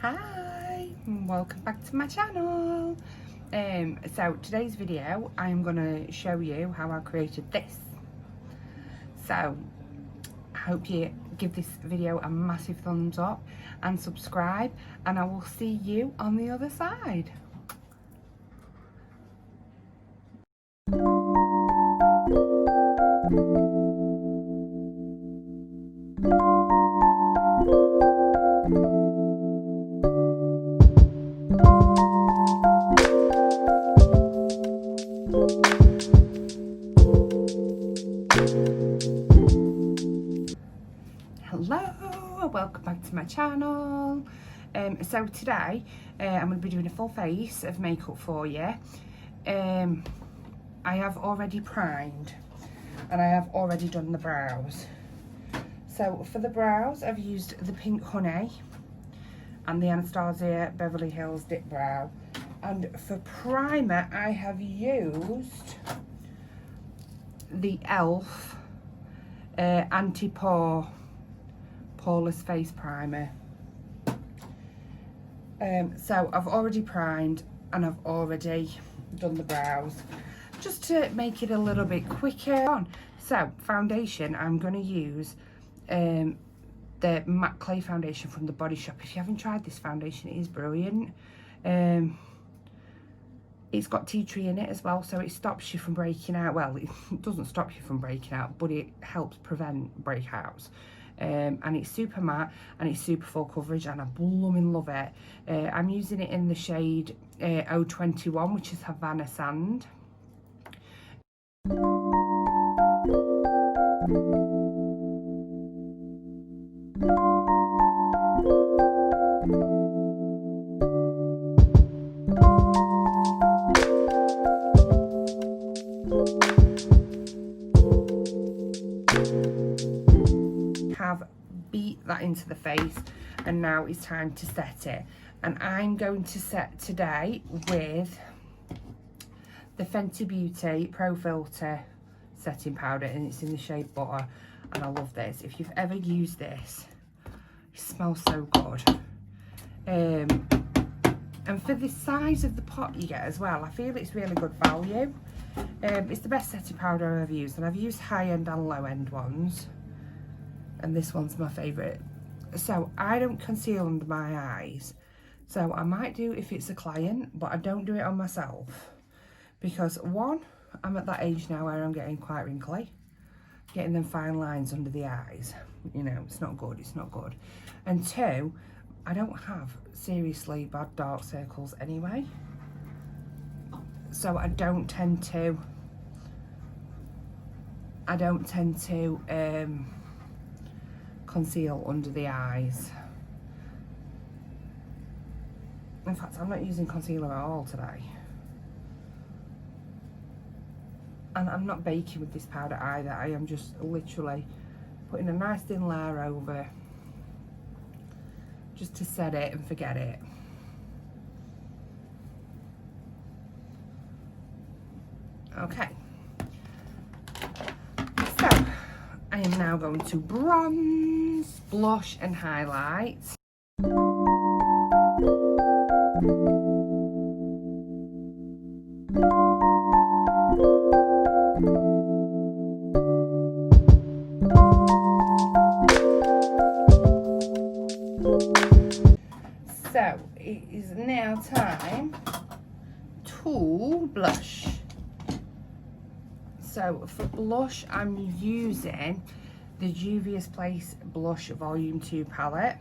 Hi, welcome back to my channel. So today's video I'm gonna show you how I created this. So I hope you give this video a massive thumbs up and subscribe, and I will see you on the other side. Hello, welcome back to my channel. So today I'm going to be doing a full face of makeup for you. I have already primed and I have already done the brows. So for the brows I've used the Pink Honey and the Anastasia Beverley Hills Dip Brow, and for primer I have used the e.l.f. anti-pore poreless face primer. So I've already primed and I've already done the brows just to make it a little bit quicker. So foundation, I'm going to use the matte clay foundation from the Bodyshop. If you haven't tried this foundation, it is brilliant. It's got tea tree in it as well, so it stops you from breaking out. Well, it doesn't stop you from breaking out, but it helps prevent breakouts. And it's super matte and it's super full coverage, and I blooming love it. I'm using it in the shade 021, which is Havana Sand. Have beat that into the face, and now it's time to set it. And I'm going to set today with the Fenty Beauty Pro Filter setting powder, and it's in the shade Butter, and I love this. If you've ever used this, it smells so good. And for the size of the pot you get as well, I feel it's really good value. It's the best setting powder I've ever used, and I've used high-end and low-end ones, and this one's my favourite. So I don't conceal under my eyes, so I might do if it's a client, but I don't do it on myself, because one, I'm at that age now where I'm getting quite wrinkly, getting them fine lines under the eyes, you know, it's not good, it's not good. And two, I don't have seriously bad dark circles anyway, so I don't tend to conceal under the eyes. In fact, I'm not using concealer at all today. And I'm not baking with this powder either. I am just literally putting a nice thin layer over just to set it and forget it. Okay. So, I am now going to bronze, blush and highlight. So it is now time to blush. So for blush, I'm using the Juvias Place Blush Volume 2 palette,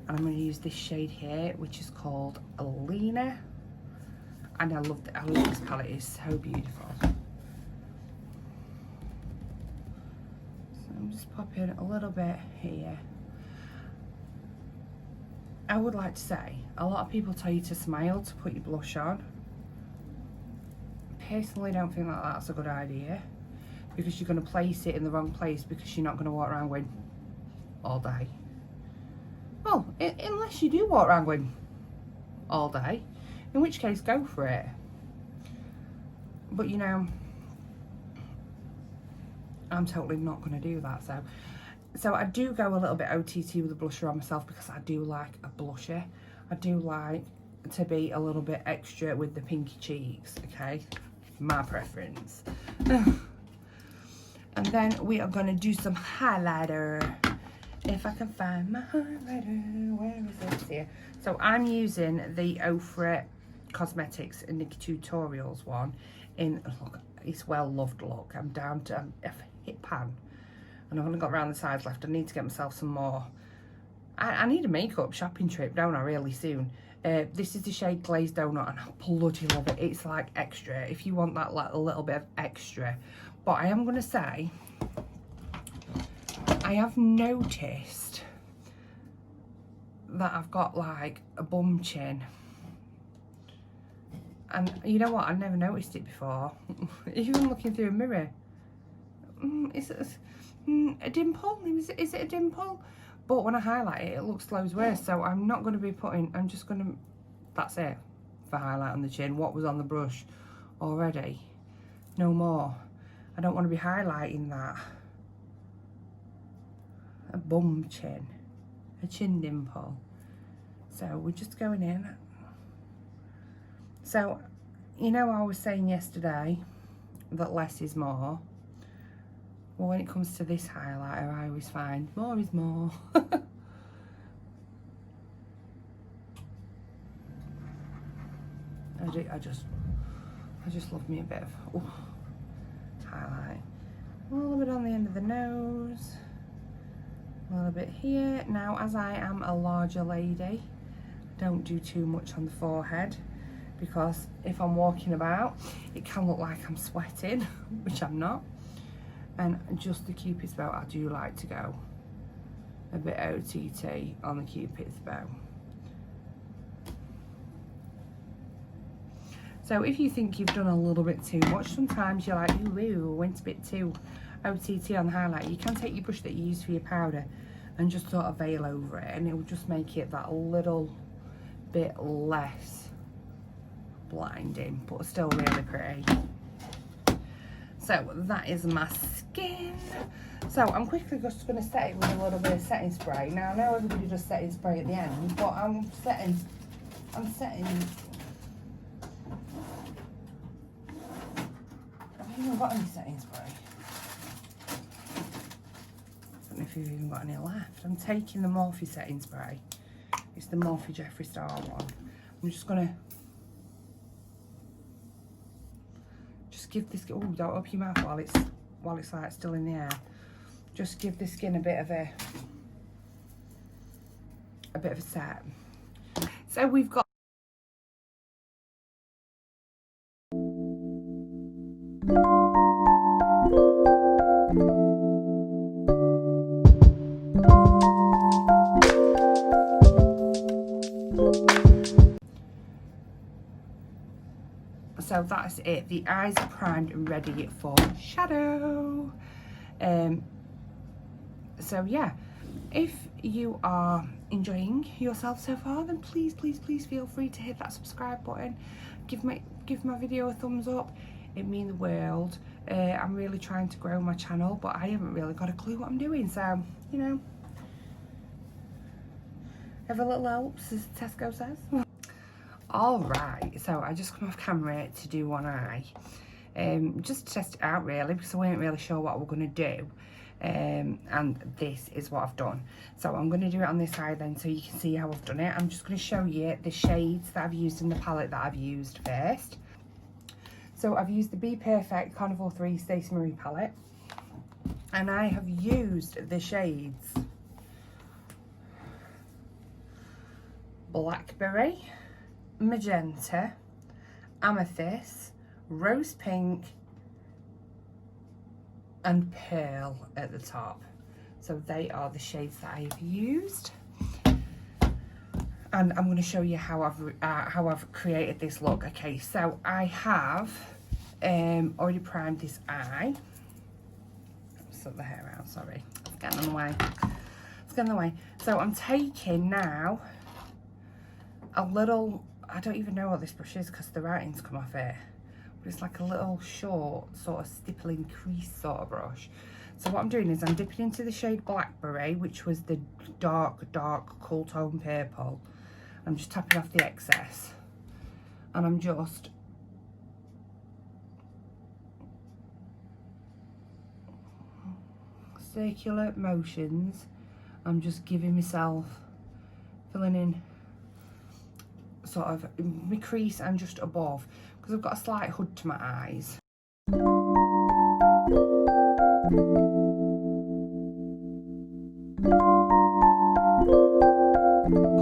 and I'm going to use this shade here, which is called Leena, and I love this palette, it's so beautiful. So I'm just popping a little bit here. I would like to say, a lot of people tell you to smile to put your blush on. Personally, don't think that that's a good idea, because you're going to place it in the wrong place, because you're not going to walk around with all day. Well, unless you do walk around with all day, in which case go for it. But you know, I'm totally not going to do that. So So I do go a little bit OTT with the blusher on myself because I do like a blusher. I do like to be a little bit extra with the pinky cheeks, okay? My preference. And then we are going to do some highlighter. If I can find my highlighter, where is it? Here. So I'm using the Ofra Cosmetics and Nikkie Tutorials one in, look, it's well loved look. I'm down to a hit pan. And I've only got around the sides left. I need to get myself some more. I need a makeup shopping trip, don't I, really soon. This is the shade Glazed Donut, and I bloody love it. It's like extra, if you want that like a little bit of extra. But I am going to say, I have noticed that I've got like a bum chin. And you know what? I've never noticed it before. Even looking through a mirror. Is it a dimple? Is it a dimple? But when I highlight it, it looks loads worse. So I'm not going to be putting, I'm just going to, that's it for highlight on the chin. What was on the brush already? No more. I don't want to be highlighting that. A bum chin. A chin dimple. So we're just going in. So, you know, I was saying yesterday that less is more. Well, when it comes to this highlighter, I always find more is more. I just love me a bit of highlight. A little bit on the end of the nose. A little bit here. Now, as I am a larger lady, don't do too much on the forehead, because if I'm walking about, it can look like I'm sweating, which I'm not. And just the Cupid's bow, I do like to go a bit OTT on the Cupid's bow. So if you think you've done a little bit too much, sometimes you're like, ooh, went a bit too OTT on the highlight. You can take your brush that you use for your powder and just sort of veil over it, and it will just make it that little bit less blinding, but still really pretty. So that is my skin. So I'm quickly just going to set it with a little bit of setting spray. Now I know everybody does setting spray at the end, but I'm setting. I haven't even got any setting spray. I don't know if you've even got any left. I'm taking the Morphe setting spray. It's the Morphe Jeffree Star one. I'm just gonna give this, oh, don't open your mouth while it's like still in the air. Just give the skin a bit of a set. So we've got so that's it. The eyes are primed and ready for shadow. So yeah, if you are enjoying yourself so far, then please feel free to hit that subscribe button. Give my video a thumbs up. It means the world. I'm really trying to grow my channel, but I haven't really got a clue what I'm doing. So, you know, every little helps, as Tesco says. Alright, so I just come off camera to do one eye, just to test it out really, because I weren't really sure what we're going to do, and this is what I've done. So I'm going to do it on this eye then, so you can see how I've done it. I'm just going to show you the shades that I've used in the palette that I've used first. So I've used the Bperfect Carnival 3 Stacey Marie palette, and I have used the shades Blackberry, Magenta, Amethyst, Rose Pink, and Pearl at the top. So they are the shades that I have used, and I'm going to show you how I've created this look. Okay, so I have already primed this eye. Sort the hair out. Sorry, it's getting in the way. It's getting in the way. So I'm taking now a little, I don't even know what this brush is because the writing's come off it, but it's like a little short sort of stippling crease sort of brush. So what I'm doing is I'm dipping into the shade Blackberry, which was the dark cool tone purple. I'm just tapping off the excess, and I'm just circular motions. I'm just giving myself, filling in sort of my crease and just above, because I've got a slight hood to my eyes.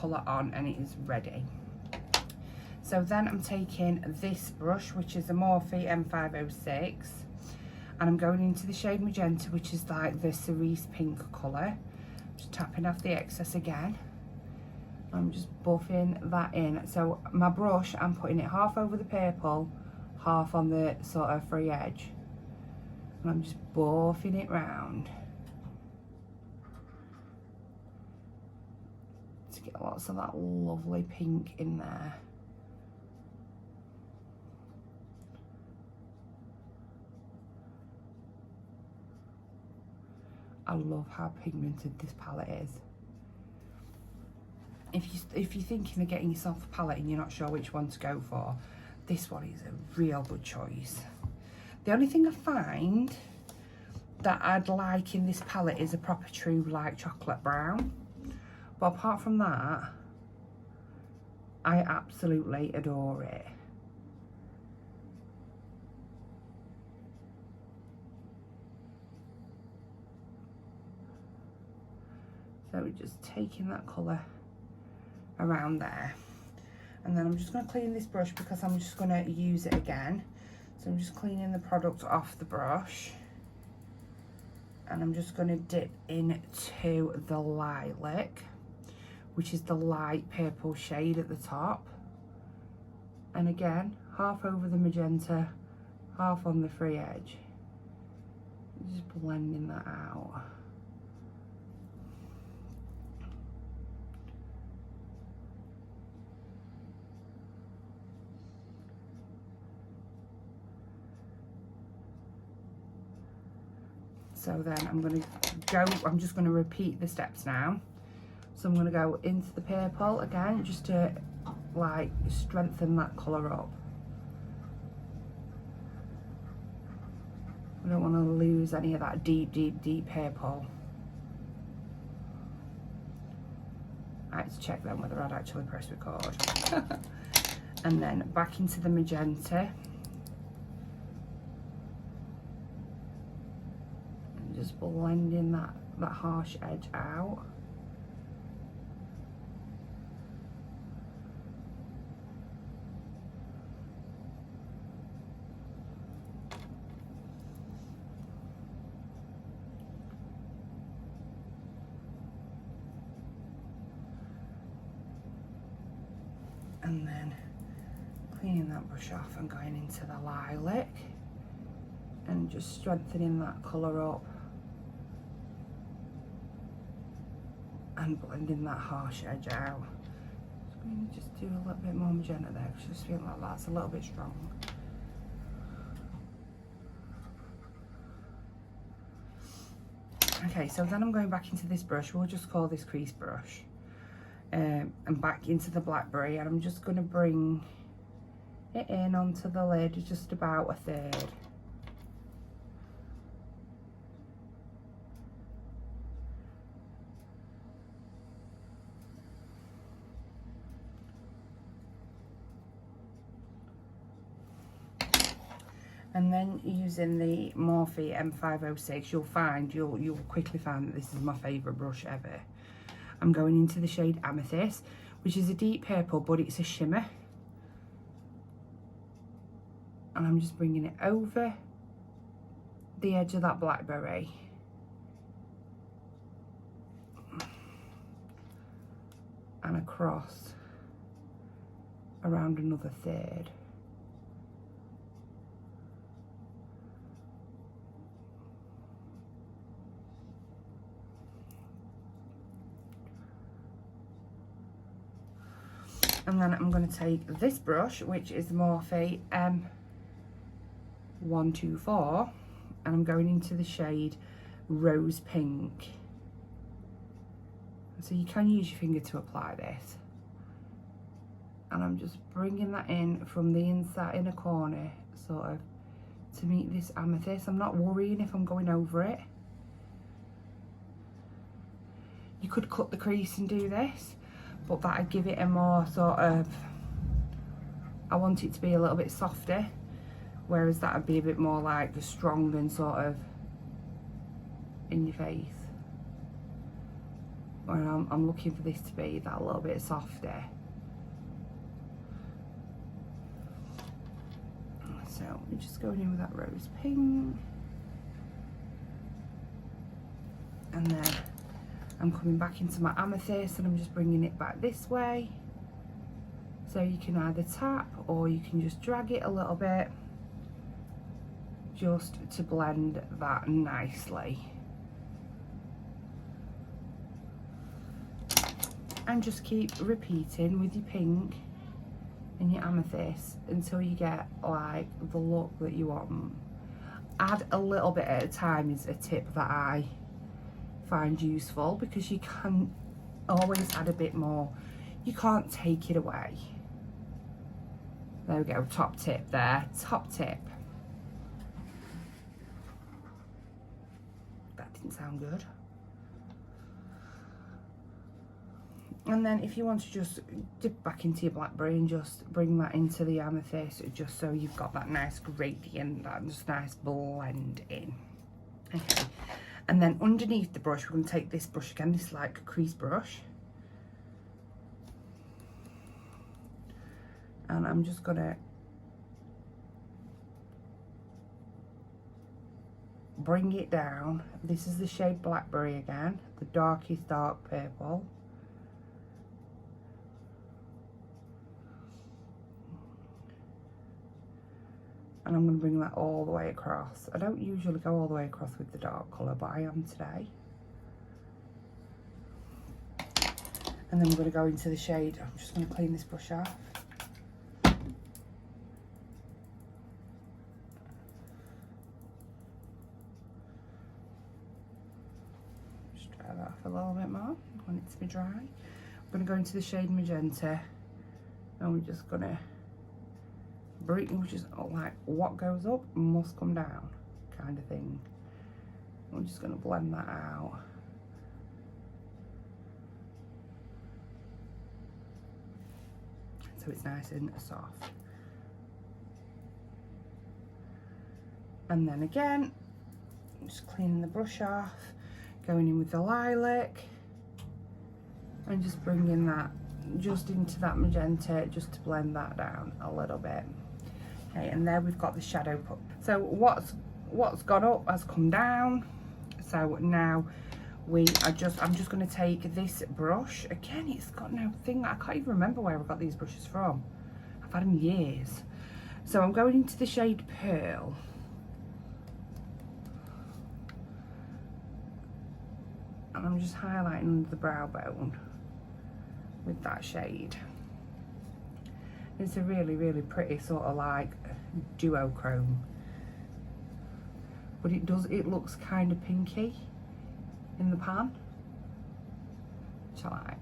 Colour on, and it is ready. So then I'm taking this brush, which is a Morphe M506, and I'm going into the shade Magenta, which is like the cerise pink colour. Just tapping off the excess again. I'm just buffing that in. So my brush, I'm putting it half over the purple, half on the sort of free edge, and I'm just buffing it round to get lots of that lovely pink in there. I love how pigmented this palette is. If you're thinking of getting yourself a palette and you're not sure which one to go for, this one is a real good choice. The only thing I find that I'd like in this palette is a proper true light chocolate brown. But apart from that, I absolutely adore it. So we're just taking that colour around there, and then I'm just going to clean this brush because I'm just going to use it again. So I'm just cleaning the product off the brush, and I'm just going to dip into the lilac, which is the light purple shade at the top, and again half over the magenta, half on the free edge, just blending that out. So then I'm just going to repeat the steps now. So I'm going to go into the purple again, just to like strengthen that colour up. I don't want to lose any of that deep purple. I had to check then whether I'd actually press record. And then back into the magenta. Just blending that harsh edge out. And then cleaning that brush off and going into the lilac and just strengthening that colour up. And blending that harsh edge out. So I'm going to just do a little bit more magenta there, because I just feel like that's a little bit strong. Okay, so then I'm going back into this brush. We'll just call this crease brush. And back into the blackberry, and I'm just going to bring it in onto the lid, just about a third. And then using the Morphe M506, you'll quickly find that this is my favourite brush ever. I'm going into the shade Amethyst, which is a deep purple, but it's a shimmer. And I'm just bringing it over the edge of that blackberry. And across around another third. And then I'm going to take this brush, which is the Morphe M124, and I'm going into the shade rose pink. So you can use your finger to apply this. And I'm just bringing that in from the inside inner corner, sort of, to meet this amethyst. I'm not worrying if I'm going over it. You could cut the crease and do this, but that'd give it a more sort of, I want it to be a little bit softer, whereas that would be a bit more like strong and sort of in your face. Where I'm looking for this to be that little bit softer. So I'm just going in with that rose pink. And then I'm coming back into my amethyst and I'm just bringing it back this way. So you can either tap or you can just drag it a little bit, just to blend that nicely. And just keep repeating with your pink and your amethyst until you get like the look that you want. Add a little bit at a time is a tip that I find useful, because you can always add a bit more. You can't take it away. There we go, top tip there, top tip. That didn't sound good. And then if you want to just dip back into your blackberry and just bring that into the amethyst, just so you've got that nice gradient, that just nice blend in. Okay, and then underneath the brush, we're going to take this brush again, this like crease brush. And I'm just going to bring it down. This is the shade Blackberry again, the darkest dark purple. And I'm going to bring that all the way across. I don't usually go all the way across with the dark colour, but I am today. And then we're going to go into the shade. I'm just going to clean this brush off. Just dry that off a little bit more. I want it to be dry. I'm going to go into the shade Magenta. And we're just going to which is like what goes up must come down kind of thing. I'm just going to blend that out. So it's nice and soft. And then again, just cleaning the brush off, going in with the lilac and just bringing that just into that magenta just to blend that down a little bit. Okay, and there we've got the shadow put. So what's gone up has come down. So now I'm just going to take this brush again. It's got no thing. I can't even remember where I got these brushes from. I've had them years. So I'm going into the shade Pearl. And I'm just highlighting under the brow bone with that shade. It's a really, really pretty sort of like duochrome. But it looks kind of pinky in the pan, which I like.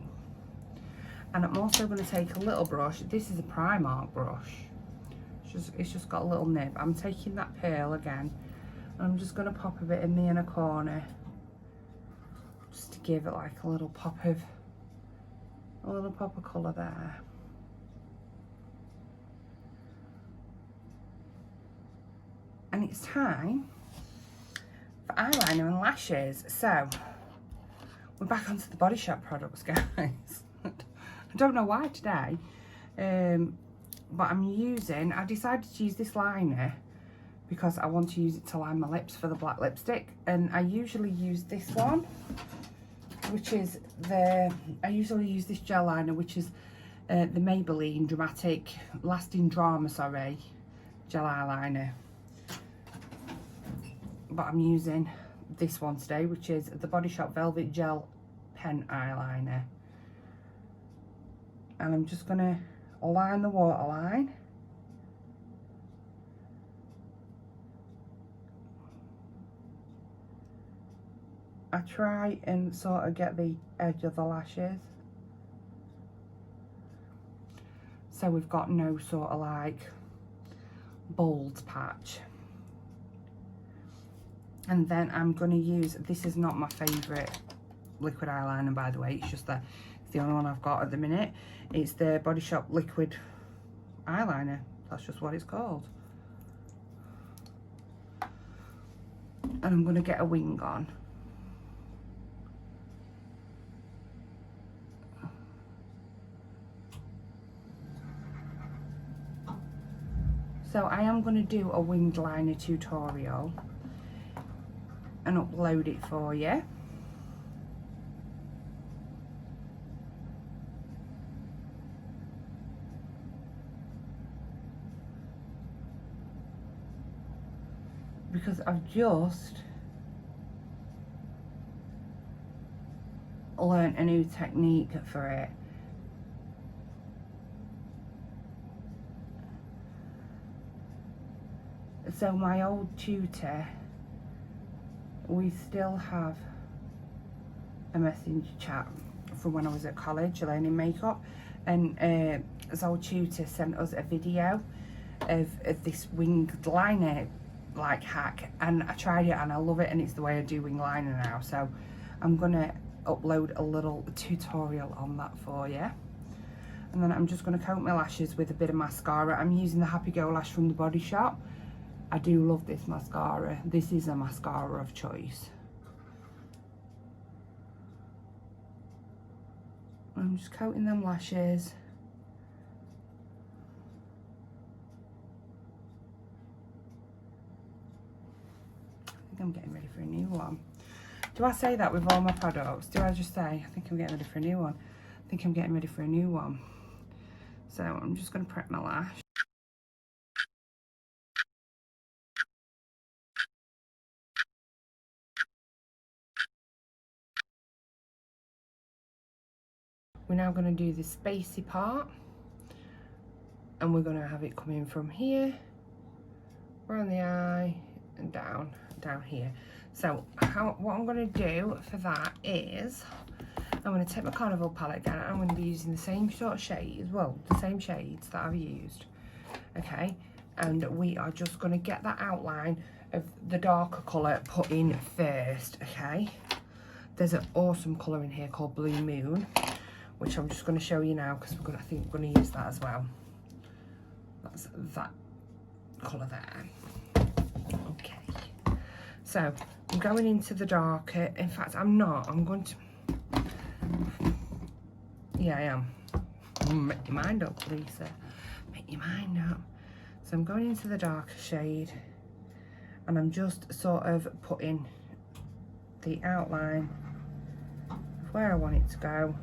And I'm also going to take a little brush. This is a Primark brush. It's just got a little nib. I'm taking that Pearl again, and I'm just going to pop a bit in the inner corner, just to give it like a little pop of colour there. And it's time for eyeliner and lashes. So we're back onto the Bodyshop products, guys. I don't know why today, but I decided to use this liner because I want to use it to line my lips for the black lipstick. And I usually use this one, which is I usually use this gel liner, which is the Maybelline Lasting Drama gel eyeliner. But I'm using this one today, which is the Bodyshop Velvet Gel Pen Eyeliner. And I'm just going to line the waterline. I try and sort of get the edge of the lashes, so we've got no sort of like bald patch. And then I'm going to use, this is not my favourite liquid eyeliner, by the way, it's just that it's the only one I've got at the minute. It's the Bodyshop liquid eyeliner, that's just what it's called. And I'm going to get a wing on. So I am going to do a winged liner tutorial and upload it for you. Because I've just learnt a new technique for it. So my old tutor, we still have a messenger chat from when I was at college learning makeup, and his old tutor sent us a video of this winged liner like hack, and I tried it and I love it, and it's the way I do wing liner now. So I'm gonna upload a little tutorial on that for you. And then I'm just gonna coat my lashes with a bit of mascara. I'm using the Happy Go Lash from the Body Shop. I do love this mascara. This is a mascara of choice. I'm just coating them lashes. I think I'm getting ready for a new one. Do I say that with all my products? Do I just say, I think I'm getting ready for a new one? I think I'm getting ready for a new one. So I'm just going to prep my lash. We're now going to do the spacey part, and we're going to have it coming from here, around the eye, and down here. So what I'm going to do for that is, I'm going to take my Carnival palette again, and I'm going to be using the same sort of shades, well, the same shades that I've used, okay? And we are just going to get that outline of the darker colour put in first, okay? There's an awesome colour in here called Blue Moon, which I'm just going to show you now, because I think we're going to use that as well. That's that colour there. Okay. So I'm going into the darker. In fact, I'm not. I'm going to. Yeah, I am. Make your mind up, Lisa. Make your mind up. So I'm going into the darker shade, and I'm just sort of putting the outline of where I want it to go.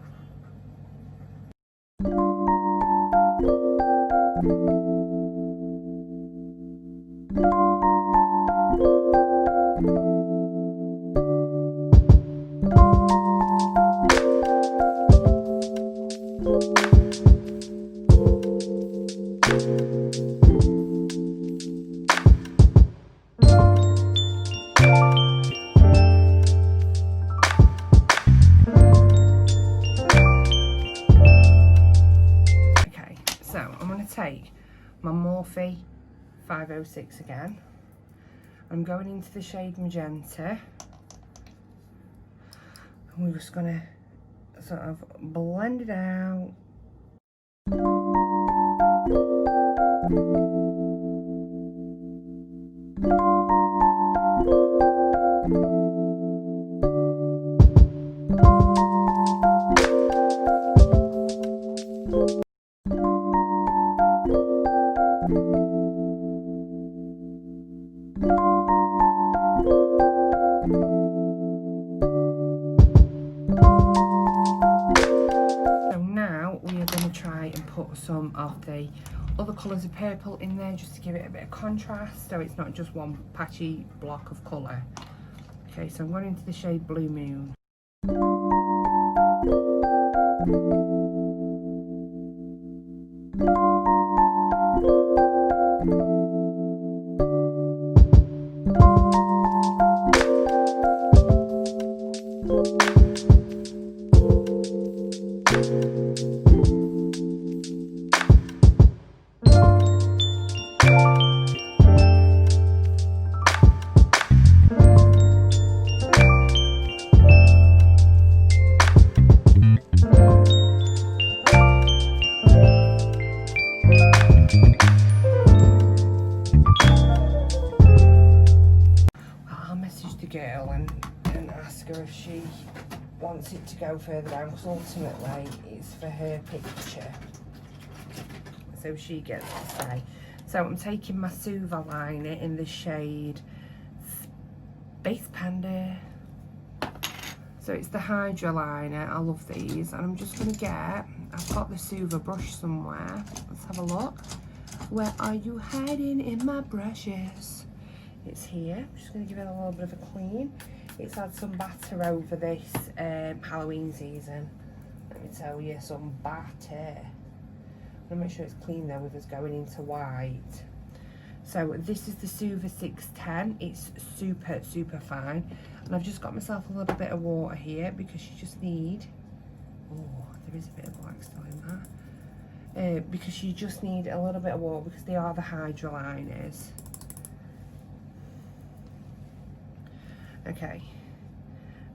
Take my Morphe 506 again. I'm going into the shade magenta, and we're just gonna sort of blend it out. Some of the other colours of purple in there, just to give it a bit of contrast, so it's not just one patchy block of colour. Okay, so I'm going into the shade Blue Moon. to go further down because ultimately it's for her picture, so she gets to say. So I'm taking my Suva liner in the shade Space Panda. So it's the Hydra liner. I love these, and I'm just gonna get, I've got the Suva brush somewhere. Let's have a look. Where are you hiding in my brushes? It's here. I'm just gonna give it a little bit of a clean. It's had some batter over this Halloween season. Let me tell you, some batter. I'm gonna make sure it's clean though with us going into white. So this is the Suva 610. It's super, super fine. And I've just got myself a little bit of water here because you just need, oh, there is a bit of black still in that. Because you just need a little bit of water because they are the Hydra liners. Okay.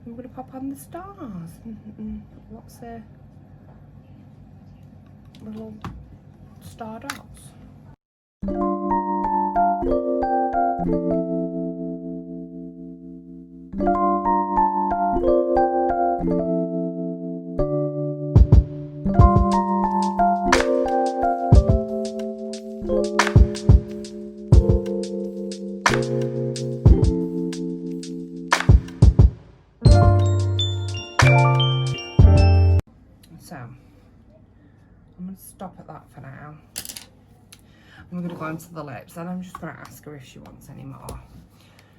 I'm going to pop on the stars. What's the little star dots? So, I'm going to stop at that for now. I'm going to go into the lips, and I'm just going to ask her if she wants any more.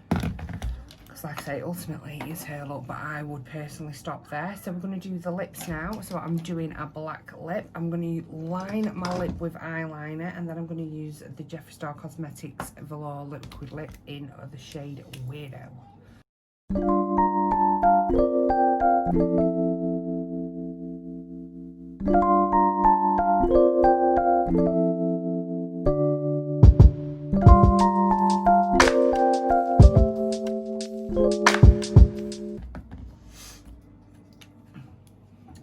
Because like I say, ultimately it's her look, but I would personally stop there. So we're going to do the lips now. So I'm doing a black lip. I'm going to line my lip with eyeliner, and then I'm going to use the Jeffree Star Cosmetics Velour Liquid Lip in the shade Weirdo.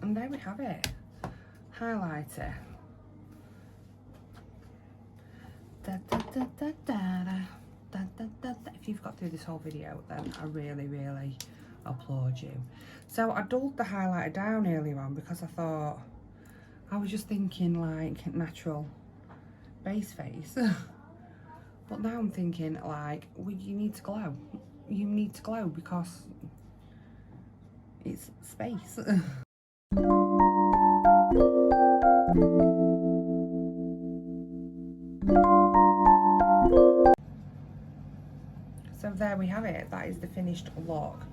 And there we have it. Highlighter. If you've got through this whole video, then I really, really applaud you. So I dulled the highlighter down earlier on because I thought, I was just thinking like natural base face. But now I'm thinking like, well, you need to glow. You need to glow because it's space. So there we have it. That is the finished look.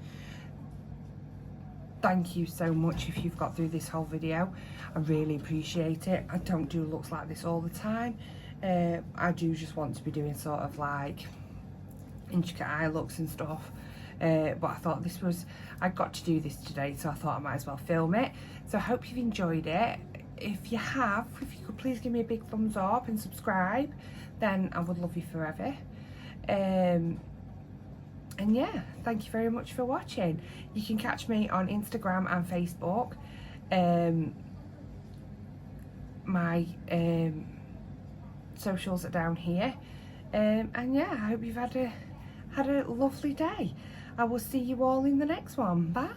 Thank you so much if you've got through this whole video. I really appreciate it. I don't do looks like this all the time. I do just want to be doing sort of like intricate eye looks and stuff. But I thought this was, I got to do this today, so I thought I might as well film it. So I hope you've enjoyed it. If you have, if you could please give me a big thumbs up and subscribe, then I would love you forever. And yeah, thank you very much for watching. You can catch me on Instagram and Facebook. My socials are down here. And yeah, I hope you've had a lovely day. I will see you all in the next one. Bye.